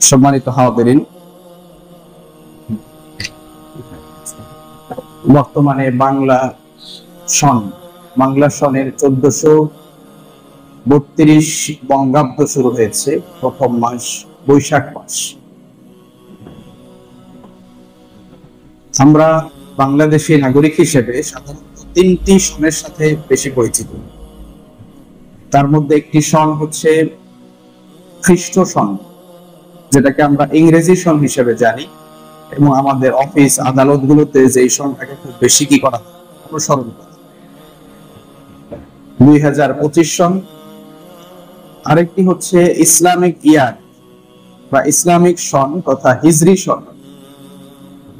সম্মানিত হাজিরিন, বর্তমানে বাংলা সনের 1432 বঙ্গাব্দ শুরু হয়েছে। প্রথম মাস বৈশাখ মাস। আমরা বাংলাদেশী নাগরিক হিসেবে সাধারণত 3টি সনের সাথে বেশি পরিচিত। তার মধ্যে একটি সন হচ্ছে খ্রিস্ট সন, যেটাকে আমরা ইংরেজি সন হিসেবে জানি, এবং আমাদের অফিস আদালতগুলোতে যে সনটাকে খুব বেশি কি করা অনুসরণ করা, 2025 সন। আরেকটি হচ্ছে ইসলামিক ইয়ার বা ইসলামিক সন তথা হিজরি সন,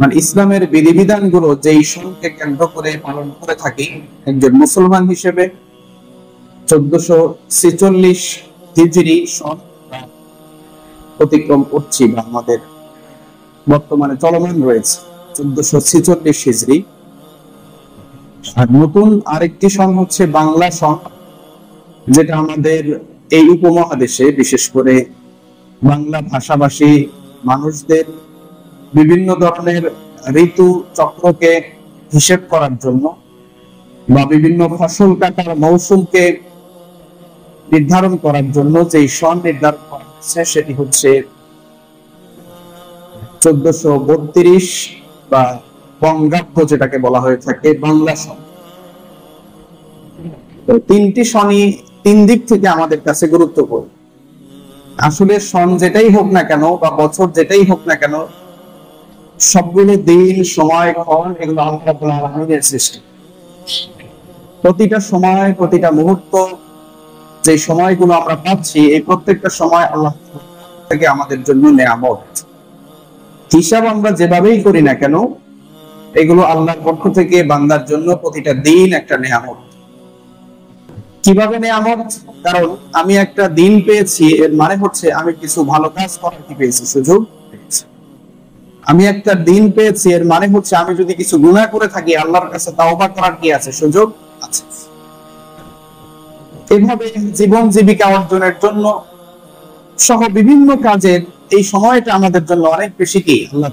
মানে ইসলামের বিধিবিধানগুলো যেই সনকে কেন্দ্র করে পালন করে থাকি একজন মুসলমান হিসেবে 1446 হিজরি সন অতিক্রম করছি বা আমাদের বর্তমানে চলমান রয়েছে 1446 হিজরি। আর নতুন আরেকটি সন হচ্ছে বাংলা সন, যেটা আমাদের এই উপমহাদেশে বিশেষ করে বাংলা ভাষাভাষী মানুষদের বিভিন্ন ধরনের ঋতু চক্রকে হিসেব করার জন্য বা বিভিন্ন ফসল কাটার মৌসুমকে নির্ধারণ করার জন্য যে সন নির্ধারণ করা হচ্ছে সেটি হচ্ছে 1432 বা বঙ্গাব্দ, যেটাকে বলা হয়ে থাকে বাংলা সন। তিনটি সনই তিন দিক থেকে আমাদের কাছে গুরুত্বপূর্ণ। আসলে সন যেটাই হোক না কেন বা বছর যেটাই হোক না কেন, সবগুলো দিন, সময়, ক্ষণ এগুলো আল্লাহ রাব্বুল আলামিনের সৃষ্টি। প্রতিটা সময়, প্রতিটা মুহূর্ত, যে সময়গুলো আমরা পাচ্ছি, এই প্রত্যেকটা সময় আল্লাহ থেকে আমাদের জন্য নেয়ামত। হিসাব আমরা যেভাবেই করি না কেন, এগুলো আল্লাহর পক্ষ থেকে বান্দার জন্য প্রতিটা দিন একটা নেয়ামত। কিভাবে নেয়ামত? কারণ আমি একটা দিন পেয়েছি, এর মানে হচ্ছে আমি কিছু ভালো কাজ করার কি পেয়েছি, সুযোগ পেয়েছি। আমি একটা দিন পেয়েছি, এর মানে হচ্ছে আমি যদি কিছু গুনাহ করে থাকি, আল্লাহর কাছে তাওবা করার কি আছে, সুযোগ আছে। এভাবে জীবন জীবিকা অর্জনের জন্য সহ বিভিন্ন কাজের এই সময়টা আমাদের জন্য অনেক বেশি কি আল্লাহ।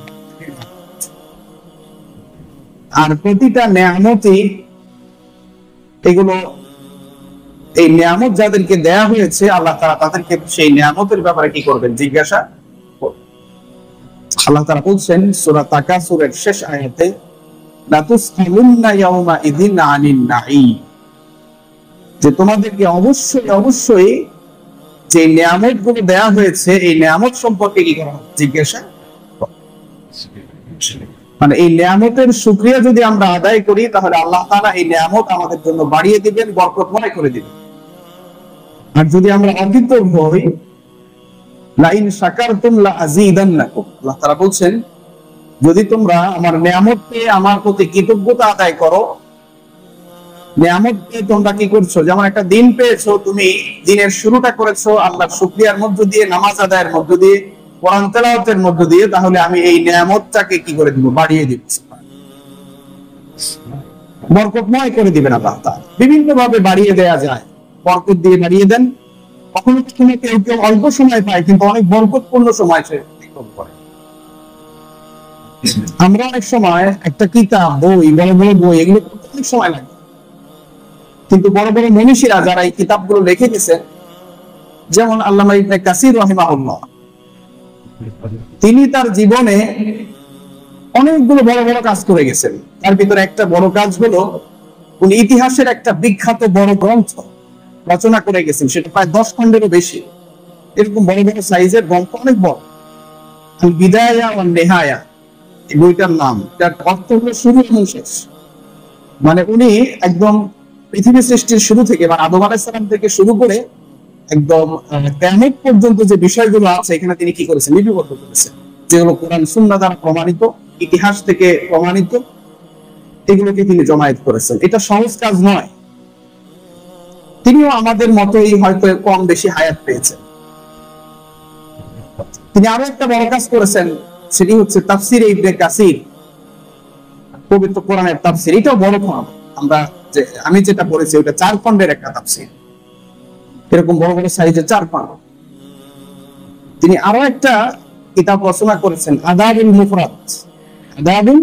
আর প্রতিটা নেয়ামতই, এগুলো এই নেয়ামত যাদেরকে দেয়া হয়েছে আল্লাহ তাআলা তাদেরকে সেই নেয়ামতের ব্যাপারে কি করবেন, জিজ্ঞাসা করবেন। আল্লাহ তাআলা বলছেন সূরা তাকাসুরের শেষ আয়াতে, লা তুসআলুন্না ইয়াওমা ইযিন আনিন নাঈম, যে তোমাদেরকে অবশ্যই অবশ্যই যে নিয়ামতগুলো দেয়া হয়েছে এই নিয়ামত সম্পর্কে কি করা হবে, জিজ্ঞাসা। মানে এই নিয়ামতের শুকরিয়া যদি আমরা আদায় করি, তাহলে আল্লাহ তাআলা এই নিয়ামত আমাদের জন্য বাড়িয়ে দিবেন, বরকতময় করে দিবেন। আর যদি আমরা অকৃতজ্ঞ হই, লা ইন শাকারতুম লা আযীদান্নাকুম, আল্লাহ তাআলা বলছেন যদি তোমরা আমার নিয়ামত পেয়ে আমার প্রতি কৃতজ্ঞতা আদায় করো, নিয়ামত পেয়ে তোমরা কি করছো, যেমন একটা দিন পেয়েছো, তুমি দিনের শুরুটা করেছো আল্লাহর শুকরিয়ার মধ্য দিয়ে, নামাজ আদায়ের মধ্য দিয়ে, কোরআন তেলাওয়াতের মধ্য দিয়ে, তাহলে আমি এই নিয়ামতটাকে কি করে দিব, বাড়িয়ে দিব, বরকতময় করে দিবেন আল্লাহ তাআলা। বিভিন্ন ভাবে বাড়িয়ে দেয়া যায়, বরকত দিয়ে বাড়িয়ে দেন। কখনো কখনো কেউ কেউ অল্প সময় পায়, কিন্তু অনেক বরকতপূর্ণ সময় সে অতিক্রম করে। আমরা অনেক সময় একটা কিতাব, বই, বড় বড় বই, এগুলো অনেক সময় লাগে, কিন্তু বড় বড় মনীষীরা যারা এই কিতাবগুলো লিখে গেছেন, যেমন আল্লামা ইবনে কাসির রাহিমাহুল্লাহ, তিনি তার জীবনে অনেকগুলো বড় বড় কাজ করে গেছেন। তার ভিতরে একটা বড় কাজ হলো উনি ইতিহাসের একটা বিখ্যাত বড় গ্রন্থ রচনা করে গেছেন, সেটা প্রায় 10 খণ্ডেরও বেশি। এরকম বড় বড় সাইজের গ্রন্থ, অনেক বড়, আল বিদায়া ওয়ান নিহায়া এই বইটার নাম। যার অর্থ হলো শুরু এবং শেষ। মানে উনি একদম পৃথিবী সৃষ্টির শুরু থেকে, মানে আদম আলাইহিস সালাম থেকে শুরু করে একদম কিয়ামত পর্যন্ত যে বিষয়গুলো আছে, এখানে তিনি কি করেছেন, লিপিবদ্ধ করেছেন, যেগুলো কোরআন সুন্নাহ দ্বারা প্রমাণিত, ইতিহাস থেকে প্রমাণিত, এগুলোকে তিনি জমায়েত করেছেন। এটা সহজ কাজ নয়। তিনিও আমাদের মতোই হয়তো কম বেশি হায়াত পেয়েছেন। তিনি আরো একটা বড় কাজ করেছেন, সেটি হচ্ছে তাফসির ইবনে কাসির, পবিত্র কোরআনের তাফসির। এটাও বড় খণ্ড। আমি যেটা পড়েছি ওটা 4 খণ্ডের একটা তাফসির, এরকম বড় বড় সাইজের 4 খণ্ড। তিনি আরো একটা কিতাব রচনা করেছেন, আদাবুল মুফরাদ। আদাবুল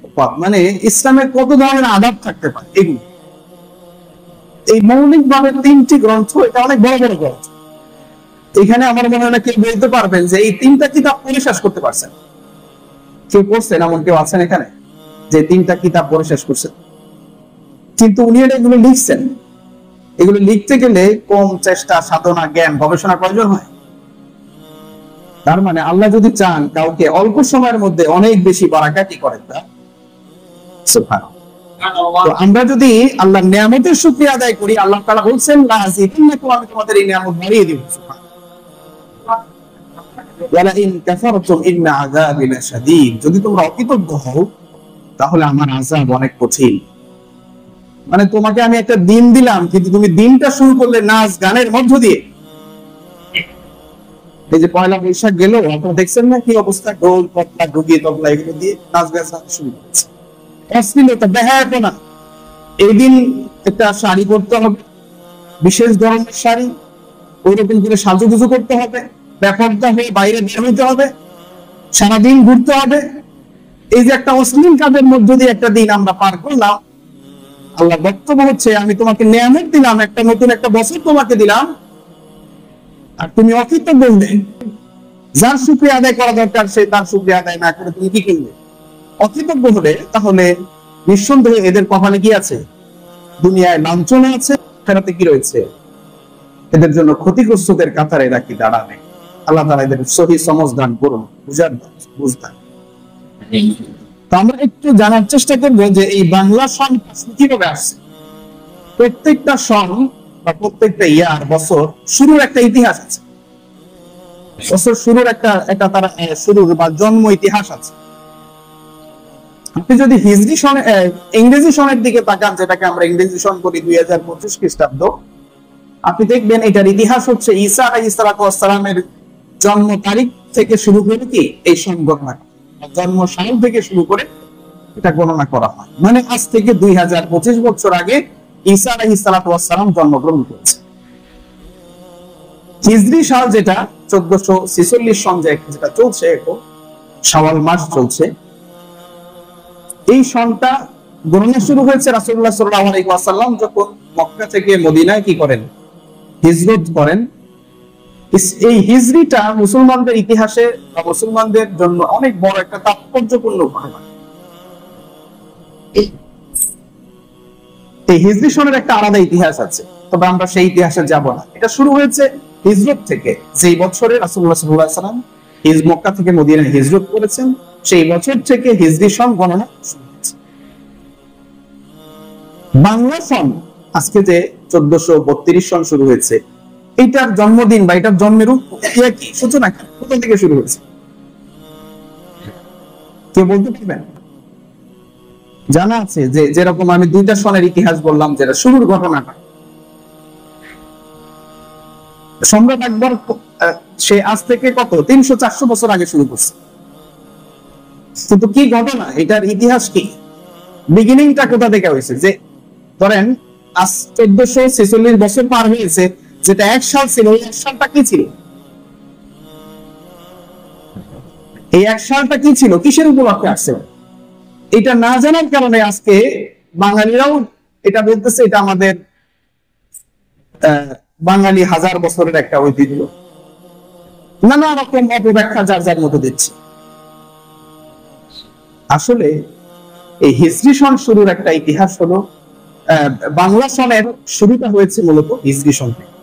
মুফরাদ মানে ইসলামের কত ধরনের আদাব থাকতে পারে এগুলো। এই মৌলিকভাবে 3টি গ্রন্থ, এটা অনেক বড় বড় গ্রন্থ। এখানে আমার মনে হয় কেউ বলতে পারবেন যে এই 3টা কিতাব পড়ে শেষ করতে পারছেন? কেউ পড়ছেন? এমন কেউ আছেন এখানে যে 3টা কিতাব পড়ে শেষ করছেন? কিন্তু উনি এগুলো লিখছেন। এগুলো লিখতে গেলে কম চেষ্টা, সাধনা, জ্ঞান, গবেষণা প্রয়োজন হয়। তার মানে আল্লাহ যদি চান কাউকে অল্প সময়ের মধ্যে অনেক বেশি বারাকাত করেন, তা সুবহানাল্লাহ। তো আমরা যদি আল্লাহর নিয়ামতের শুকরিয়া আদায় করি, আল্লাহ তাআলা বলছেন লা আযীদান্নাকুম, আমি তোমাদের এই নিয়ামত বাড়িয়ে দেব। সুবহানাল্লাহ। ওয়ালা ইন কাফারতুম ইন্না আযাবি লাশাদীদ, যদি তোমরা অকৃতজ্ঞ হও তাহলে আমার আযাব অনেক কঠিন। মানে তোমাকে আমি একটা দিন দিলাম, কিন্তু তুমি দিনটা শুরু করলে নাচ গানের মধ্য দিয়ে। এই যে পয়লা বৈশাখ গেল, আপনারা দেখছেন না কি অবস্থা? ঢোল, তবলা, ডুগি, তবলা এগুলো দিয়ে নাচ গান শুরু করেছে। অশ্লীলতা, বেহায়াপনা। এই দিন একটা শাড়ি পরতে হবে, বিশেষ ধরনের শাড়ি, ওইরকম করে সাজুগুজু করতে হবে, ব্যাপারটা হয়ে বাইরে বের হইতে হবে, সারাদিন ঘুরতে হবে। এই যে একটা অশ্লীল কাজের মধ্য দিয়ে একটা দিন আমরা পার করলাম। আল্লাহ বক্তব্য হচ্ছে, আমি তোমাকে নিয়ামত দিলাম, একটা নতুন একটা বছর তোমাকে দিলাম, আর তুমি অকৃতজ্ঞ হলে। যার শুকরিয়া আদায় করা দরকার সে তার শুকরিয়া আদায় না করে তুমি কি করবে? অকৃতজ্ঞ হলে তাহলে নিঃসন্দেহে এদের কপালে কি আছে? দুনিয়ায় লাঞ্ছনা আছে, আখিরাতে কি রয়েছে? এদের জন্য ক্ষতিগ্রস্তদের কাতারে এরা কি দাঁড়াবে? আল্লাহ তাআলা এদের সহি সমঝ দান করুন, বুঝদান। তো আমরা একটু জানার চেষ্টা করব যে এই বাংলা সন কিভাবে আসছে। প্রত্যেকটা সন বা প্রত্যেকটা ইয়ার, বছর শুরুর একটা ইতিহাস আছে। বছর শুরুর একটা তারা শুরুর বা জন্ম ইতিহাস আছে। আপনি যদি হিজরি সন, ইংরেজি সনের দিকে তাকান, যেটাকে আমরা ইংরেজি সন করি 2025 খ্রিস্টাব্দ, আপনি দেখবেন এটার ইতিহাস হচ্ছে ঈসা আলাইহিস সালামের জন্ম তারিখ থেকে শুরু করে কি এই সন গণনা, জন্ম সাল থেকে শুরু করে এটা গণনা করা হয়। মানে আজ থেকে 2025 বছর আগে ঈসা আলাইহিস সালাম জন্মগ্রহণ করেছে। হিজরি সাল যেটা 1446 সন যেটা চলছে, এখন শাওয়াল মাস চলছে, এই সনটা গণনা শুরু হয়েছে রাসূলুল্লাহ সাল্লাল্লাহু আলাইহি ওয়াসাল্লাম যখন মক্কা থেকে মদিনায় কি করেন? হিজরত করেন। এই হিজরিটা মুসলমানদের ইতিহাসে বা মুসলমানদের জন্য অনেক বড় একটা তাৎপর্যপূর্ণ ঘটনা। এই হিজরি সনের একটা আলাদা ইতিহাস আছে, তবে আমরা সেই ইতিহাসে যাব না। এটা শুরু হয়েছে হিজরত থেকে, যেই বছরে রাসূলুল্লাহ সাল্লাল্লাহু আলাইহি ওয়াসাল্লাম মক্কা থেকে মদিনায় হিজরত করেছেন, সেই বছর থেকে হিজরি সন গণনা শুরু হয়েছে। বাংলা সন আজকে যে 1432 সন শুরু হয়েছে, এটার জন্মদিন বা এটার জন্মের কি সূচনা কোথা থেকে শুরু হয়েছে কেউ বলতে পারবেন? জানা আছে যে যেরকম আমি 2টা সনের ইতিহাস বললাম, যেটা শুরুর ঘটনাটা, সম্রাট আকবর সে আজ থেকে কত 300-400 বছর আগে শুরু করছে। কিন্তু কি ঘটনা, এটার ইতিহাস কি, বিগিনিংটা কোথা থেকে হয়েছে? যে ধরেন আজ 1446 বছর পার হয়েছে, যেটা এক সাল ছিল, এই এক সালটা কি ছিল? এই এক সালটা কি ছিল, কিসের উপলক্ষে আসছে? এটা না জানার কারণে আজকে বাঙালিরাও এটা বলতেছে এটা আমাদের বাঙালি হাজার বছরের একটা ঐতিহ্য। নানা রকম অপব্যাখ্যা যার যার মতো দিচ্ছে। আসলে এই হিজরি সন শুরুর একটা ইতিহাস হলো, বাংলা সনের শুরুটা হয়েছে মূলত হিজরি সন থেকে।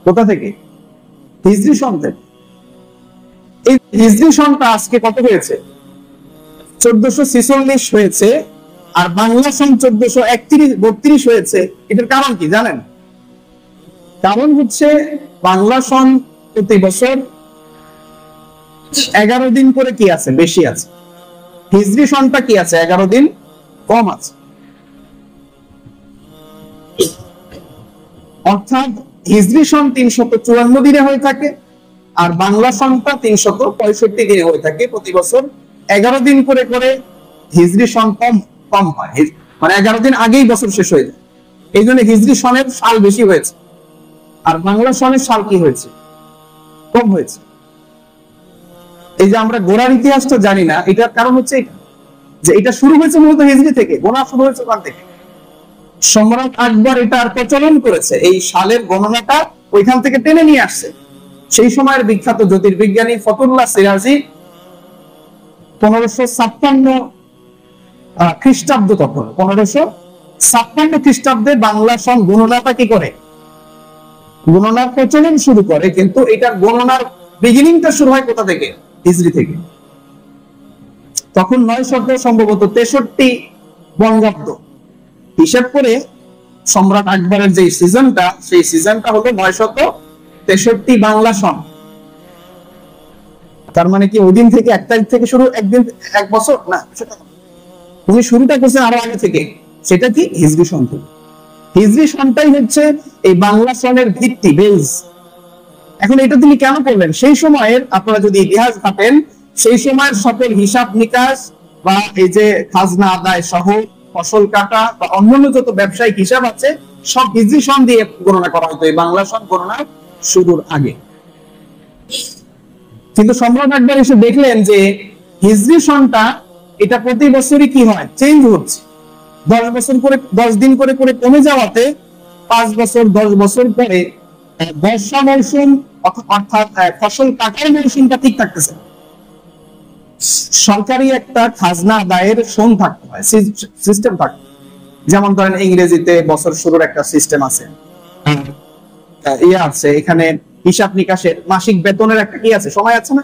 কোথা থেকে? হিজরি সন থেকে। এই হিজরি সনটা আজকে কত হয়েছে? 1446 হয়েছে, আর বাংলা সন 1432 হয়েছে। এটার কারণ কি জানেন? কারণ হচ্ছে বাংলা সন প্রতি বছর 11 দিন করে কি আছে, বেশি আছে। হিজরি সনটা কি আছে, 11 দিন কম আছে। অর্থাৎ হিজরি সন 354 দিনে হয়ে থাকে, আর বাংলা সনটা 365 দিনে হয়ে থাকে। প্রতি বছর 11 দিন করে করে হিজরি সন কম হয়, মানে 11 দিন আগেই বছর শেষ হয়ে যায়। এই জন্য হিজরি সনের সাল বেশি হয়েছে, আর বাংলা সনের সাল কি হয়েছে, কম হয়েছে। এই যে আমরা গোড়ার ইতিহাসটা জানি না, এটার কারণ হচ্ছে এটা, যে এটা শুরু হয়েছে মূলত হিজরি থেকে, গোনা শুরু হয়েছে ওখান থেকে। সম্রাট আকবর এটার প্রচলন করেছে, এই সালের গণনাটা ওইখান থেকে টেনে নিয়ে আসছে। সেই সময়ের বিখ্যাত জ্যোতির্বিজ্ঞানী ফতুল্লাহ সিরাজি 1556 খ্রিস্টাব্দ, তখন 1556 খ্রিস্টাব্দে বাংলা সন গণনাটা কি করে, গণনার প্রচলন শুরু করে। কিন্তু এটার গণনার বিগিনিংটা শুরু হয় কোথা থেকে? হিজরি থেকে। তখন 900 সম্ভবত 63 বঙ্গাব্দ হিসাব করে সম্রাট আকবরের যে সিজনটা, সেই সিজনটা হলো 963 বাংলা সন। তার মানে কি ওই দিন থেকে 1 তারিখ থেকে শুরু, একদিন 1 বছর না, সেটা উনি শুরুটা করছেন আরো আগে থেকে। সেটা কি? হিজরি সন থেকে। হিজরি সনটাই হচ্ছে এই বাংলা সনের ভিত্তি, বেস। এখন এটা তিনি কেন করলেন? সেই সময়ের, আপনারা যদি ইতিহাস ঘাটেন, সেই সময়ের সকল হিসাব নিকাশ বা এই যে খাজনা আদায় সহ ফসল কাটা বা অন্যান্য যত ব্যবসায়িক হিসাব আছে, সব হিজরি সন দিয়ে গণনা করা হতো এই বাংলা সন গণনা শুরুর আগে। কিন্তু সম্রাট আকবর এসে দেখলেন যে হিজরি সনটা এটা প্রতি বছরই কি হয়, চেঞ্জ হচ্ছে। 10 বছর করে, 10 দিন করে করে কমে যাওয়াতে 5 বছর 10 বছর পরে বর্ষা মৌসুম অর্থাৎ ফসল কাটার মৌসুমটা ঠিক থাকতেছে। সরকারি একটা খাজনা আদায়ের সন থাকতে হয়, সিস্টেম থাকতে। যেমন ধরেন ইংরেজিতে বছর শুরুর একটা সিস্টেম আছে, ইয়ে আছে এখানে হিসাব নিকাশের, মাসিক বেতনের একটা কি আছে, সময় আছে না,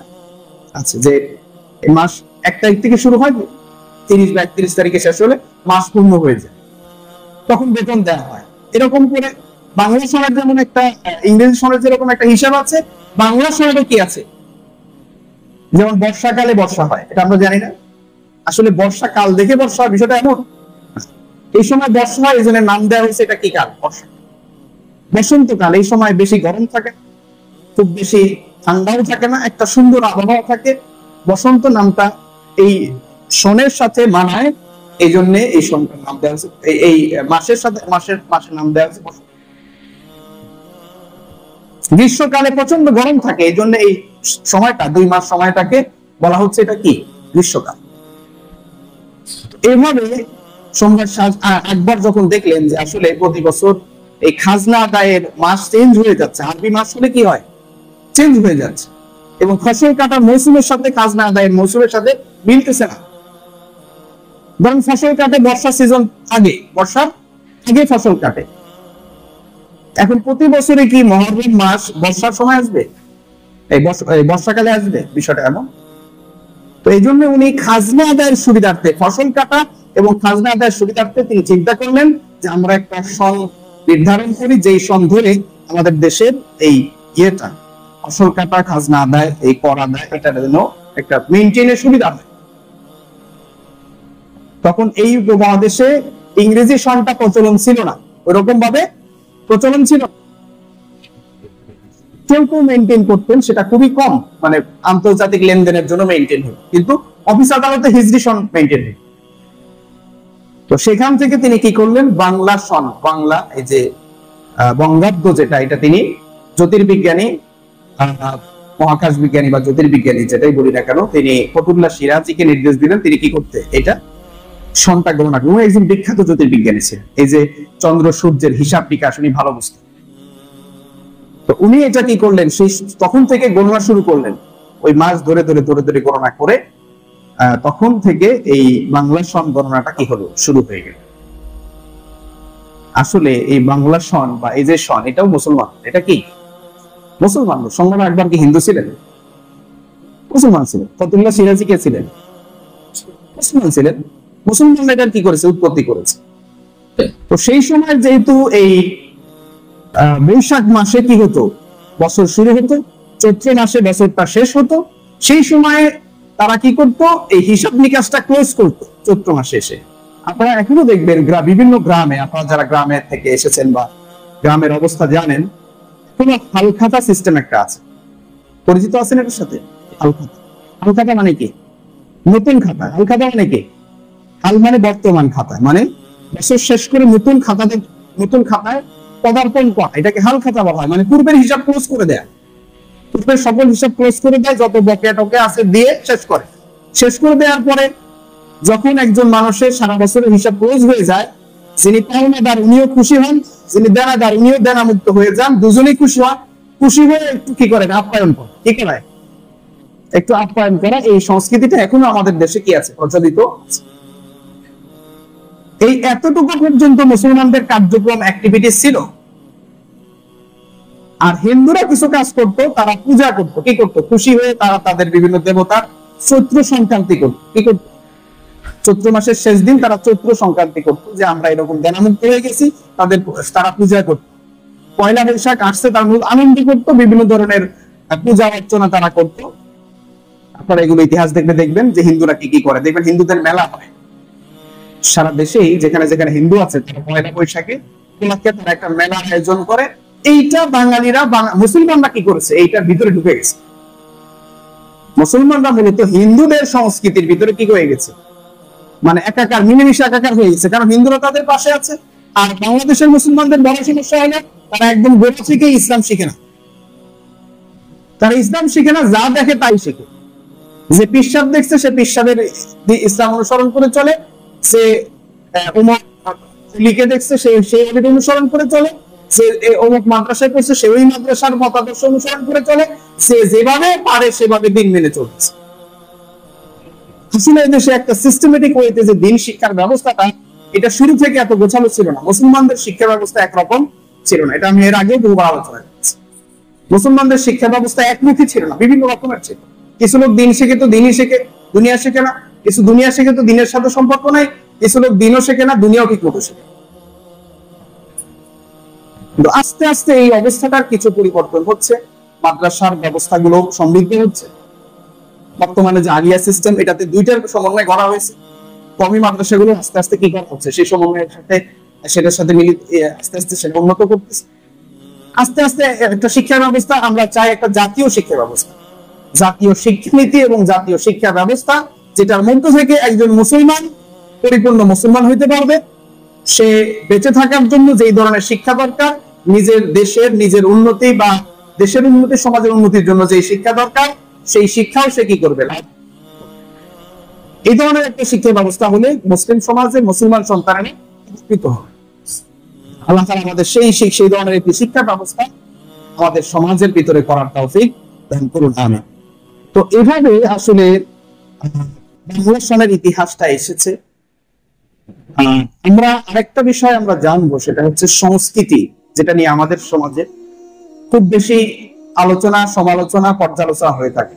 আছে যে মাস 1 তারিখ থেকে শুরু হয়, 30 বা 31 তারিখে শেষ হলে মাস পূর্ণ হয়ে যায়, তখন বেতন দেওয়া হয়। এরকম করে বাংলা সনের যেমন একটা, ইংরেজি সনের যেরকম একটা হিসাব আছে, বাংলা সনেরও কি আছে। যেমন বর্ষাকালে বর্ষা হয়, এটা আমরা জানি না, আসলে বর্ষাকাল দেখে বর্ষা হয়, বিষয়টা এমন। এই সময় বর্ষা হয়, এই জন্য নাম দেওয়া হয়েছে এটা কি কাল, বর্ষা। বসন্তকাল, এই সময় বেশি গরম থাকে, খুব বেশি ঠান্ডাও থাকে না, একটা সুন্দর আবহাওয়া থাকে। বসন্ত নামটা এই সনের সাথে মানায়, এই জন্য এই সনটার নাম দেওয়া হয়েছে, এই মাসের সাথে মাসের নাম দেওয়া হয়েছে বসন্ত। গ্রীষ্মকালে প্রচন্ড গরম থাকে, এই জন্য এই সময়টা, 2 মাস সময়টাকে বলা হচ্ছে এটা কি, গ্রীষ্মকাল। এইভাবে সম্রাট আকবর যখন দেখলেন যে আসলে প্রতি বছর এই খাজনা আদায়ের মাস চেঞ্জ হয়ে যাচ্ছে, আরবি মাস হলে কি হয়, চেঞ্জ হয়ে যাচ্ছে, এবং ফসল কাটার মৌসুমের সাথে খাজনা আদায়ের মৌসুমের সাথে মিলতেছে না। বরং ফসল কাটে বর্ষা সিজন আগে, বর্ষার আগে ফসল কাটে। এখন প্রতি বছরে কি মহররম মাস বর্ষার সময় আসবে, এই বর্ষাকালে আসবে, বিষয়টা এমন। তো এই জন্য উনি খাজনা আদায়ের সুবিধার্থে, ফসল কাটা এবং খাজনা আদায়ের সুবিধার্থে তিনি চিন্তা করলেন যে আমরা একটা সন নির্ধারণ করি, যেই সন ধরে আমাদের দেশের এই ইয়েটা, ফসল কাটা, খাজনা আদায়, এই কর আদায়, এটার জন্য একটা মেইনটেইনের সুবিধা হয়। তখন এই উপমহাদেশে ইংরেজি সনটা প্রচলন ছিল না, ওইরকম ভাবে প্রচলন ছিল। কেউ কেউ মেইনটেইন করতেন, সেটা খুবই কম, মানে আন্তর্জাতিক লেনদেনের জন্য মেইনটেইন হতো, কিন্তু অফিস আদালতে হিজরি সন মেইনটেইন হতো। তো সেখান থেকে তিনি কি করলেন, বাংলা সন, বাংলা এই যে বঙ্গাব্দ যেটা, এটা তিনি জ্যোতির্বিজ্ঞানী, মহাকাশ বিজ্ঞানী বা জ্যোতির্বিজ্ঞানী যেটাই বলি না কেন, তিনি ফতুল্লাহ সিরাজিকে নির্দেশ দিলেন তিনি কি করতে, এটা সনটা গণনা করুন। একজন বিখ্যাত জ্যোতির্বিজ্ঞানী ছিলেন, এই যে চন্দ্র সূর্যের হিসাব নিকাশ উনি ভালো বুঝতেন। তো উনি এটা কি করলেন, সেই তখন থেকে গণনা শুরু করলেন, ওই মাস ধরে ধরে ধরে ধরে গণনা করে তখন থেকে এই বাংলা সন গণনাটা কি হলো, শুরু হয়ে গেল। আসলে এই বাংলা সন বা এই যে সন, এটাও মুসলমান, এটা কি মুসলমান। সম্রাট আকবর কি হিন্দু ছিলেন? মুসলমান ছিলেন। ফতুল্লাহ সিরাজি কে ছিলেন? মুসলমান ছিলেন। মুসলমান এটার কি করেছে, উৎপত্তি করেছে। তো সেই সময় যেহেতু এই বৈশাখ মাসে কি হতো, বছর শুরু হতো, চৈত্র মাসে বছরটা শেষ হতো, সেই সময় তারা কি করতো, এই হিসাব নিকাশটা ক্লোজ করতো চৈত্র মাসে এসে। আপনারা এখনো দেখবেন বিভিন্ন গ্রামে, আপনারা যারা গ্রামে থেকে এসেছেন বা গ্রামের অবস্থা জানেন, কোনো হালখাতা সিস্টেম একটা আছে, পরিচিত আছেন এটার সাথে? হালখাতা, হালখাতা মানে কি, নতুন খাতা। হালখাতা মানে কি, হাল মানে বর্তমান খাতা, মানে বছর শেষ করে নতুন খাতায় পদার্পণ করা, এটাকে হাল খাতা বলা হয়, মানে পূর্বের হিসাব ক্লোজ করে দেয়া। তো সকল হিসাব ক্লোজ করে দেয়, যত বকেয়া টকে আছে দিয়ে শেষ করে দেওয়ার পরে যখন একজন মানুষের সারা বছরের হিসাব ক্লোজ হয়ে যায়, যিনি পাওনাদার উনিও খুশি হন, যিনি দেনাদার উনিও দেনামুক্ত হয়ে যান, দুজনেই খুশি হন। খুশি হয়ে একটু কি করেন, আপ্যায়ন করেন। কি করে? একটু আপ্যায়ন করা। এই সংস্কৃতিটা এখনো আমাদের দেশে কি আছে, প্রচলিত আছে। এই এতটুকু পর্যন্ত মুসলমানদের কার্যক্রম অ্যাক্টিভিটি ছিল। আর হিন্দুরা কিছু কাজ করতো, তারা পূজা করতো। কি করতো? খুশি হয়ে তারা তাদের বিভিন্ন দেবতার চৈত্র সংক্রান্তি করতো। কি করতো? চৈত্র মাসের শেষ দিন তারা চৈত্র সংক্রান্তি করতো, যে আমরা এরকম জ্ঞানামুক্ত হয়ে গেছি, তারা পূজা করতো। পয়লা বৈশাখ আসছে, তার আনন্দ করতো, বিভিন্ন ধরনের পূজা অর্চনা তারা করতো। আপনারা এগুলো ইতিহাস দেখবেন যে হিন্দুরা কি কি করে। দেখবেন হিন্দুদের মেলা হয় সারা দেশেই, যেখানে যেখানে হিন্দু আছে তারা পয়লা বৈশাখে তারা একটা মেলার আয়োজন করে। এইটা বাঙালিরা, মুসলমানরা কি করেছে, এইটার ভিতরে ঢুকে গেছে। মুসলমানরা মূলত হিন্দুদের সংস্কৃতির ভিতরে কি হয়ে গেছে, মানে একাকার, মিলেমিশে একাকার হয়ে গেছে। কারণ হিন্দুরা তাদের পাশে আছে। আর বাংলাদেশের মুসলমানদের বড় সমস্যা হলো তারা একদম গোড়া থেকে ইসলাম শিখে না। তারা ইসলাম শিখে না, যা দেখে তাই শিখে। যে পিসাব দেখছে সে পিসাবের ইসলাম অনুসরণ করে চলে, সে লিখে দেখছে সেই অনুসরণ করে চলে, সে অমুক মাদ্রাসায় পড়ছে সে ওই মাদ্রাসার মতাদর্শ অনুসরণ করে চলে, সে যেভাবে পারে সেভাবে দিন মেনে চলছে। আসলে দেশে একটা সিস্টেমেটিক ওয়েতে যে দিন শিক্ষার ব্যবস্থাটা, এটা শুরু থেকে এত গোছালো ছিল না। মুসলমানদের শিক্ষা ব্যবস্থা একরকম ছিল না, এটা আমি এর আগে বহুবার আলোচনা করেছি। মুসলমানদের শিক্ষা ব্যবস্থা একমুখী ছিল না, বিভিন্ন রকমের ছিল। কিছু লোক দিন শিখে তো দিনই শেখে, দুনিয়া শেখে না। কিছু দুনিয়া শেখে তো দিনের সাথে সম্পর্ক নাই। কিছু লোক দিনও শেখে না, দুনিয়াও ঠিক মতো শেখে। কিন্তু আস্তে আস্তে এই অবস্থাটার কিছু পরিবর্তন হচ্ছে, মাদ্রাসার ব্যবস্থাগুলো সমৃদ্ধ হচ্ছে। বর্তমানে যে আলিয়া সিস্টেম, এটাতে দুইটার সমন্বয় করা হয়েছে। কমি মাদ্রাসাগুলো আস্তে আস্তে কি করা হচ্ছে, সেই সমন্বয়ের সাথে সেটার সাথে মিলিয়ে আস্তে আস্তে সেটা উন্নত করতেছে। আস্তে আস্তে একটা শিক্ষা ব্যবস্থা, আমরা চাই একটা জাতীয় শিক্ষা ব্যবস্থা, জাতীয় শিক্ষানীতি এবং জাতীয় শিক্ষা ব্যবস্থা, যেটার মধ্য থেকে একজন মুসলমান পরিপূর্ণ মুসলমান হইতে পারবে। সে বেঁচে থাকার জন্য যেই ধরনের শিক্ষা দরকার, নিজের দেশের, নিজের উন্নতি বা দেশের উন্নতি, সমাজের উন্নতির জন্য যেই শিক্ষা দরকার, সেই শিক্ষাও সে কি করবে না। এই ধরনের একটা শিক্ষা ব্যবস্থা হলে মুসলিম সমাজে মুসলমান সন্তানেরা উপকৃত হবে। আল্লাহ তাআলা আমাদের সেই ধরনের একটি শিক্ষা ব্যবস্থা আমাদের সমাজের ভিতরে করার তৌফিক দান করুন, আমিন। তো এভাবে আসলে বাংলা সনের ইতিহাসটা এসেছে। আমরা আরেকটা বিষয় আমরা জানবো, সেটা হচ্ছে সংস্কৃতি, যেটা নিয়ে আমাদের সমাজে খুব বেশি আলোচনা, সমালোচনা, পর্যালোচনা হয়ে থাকে।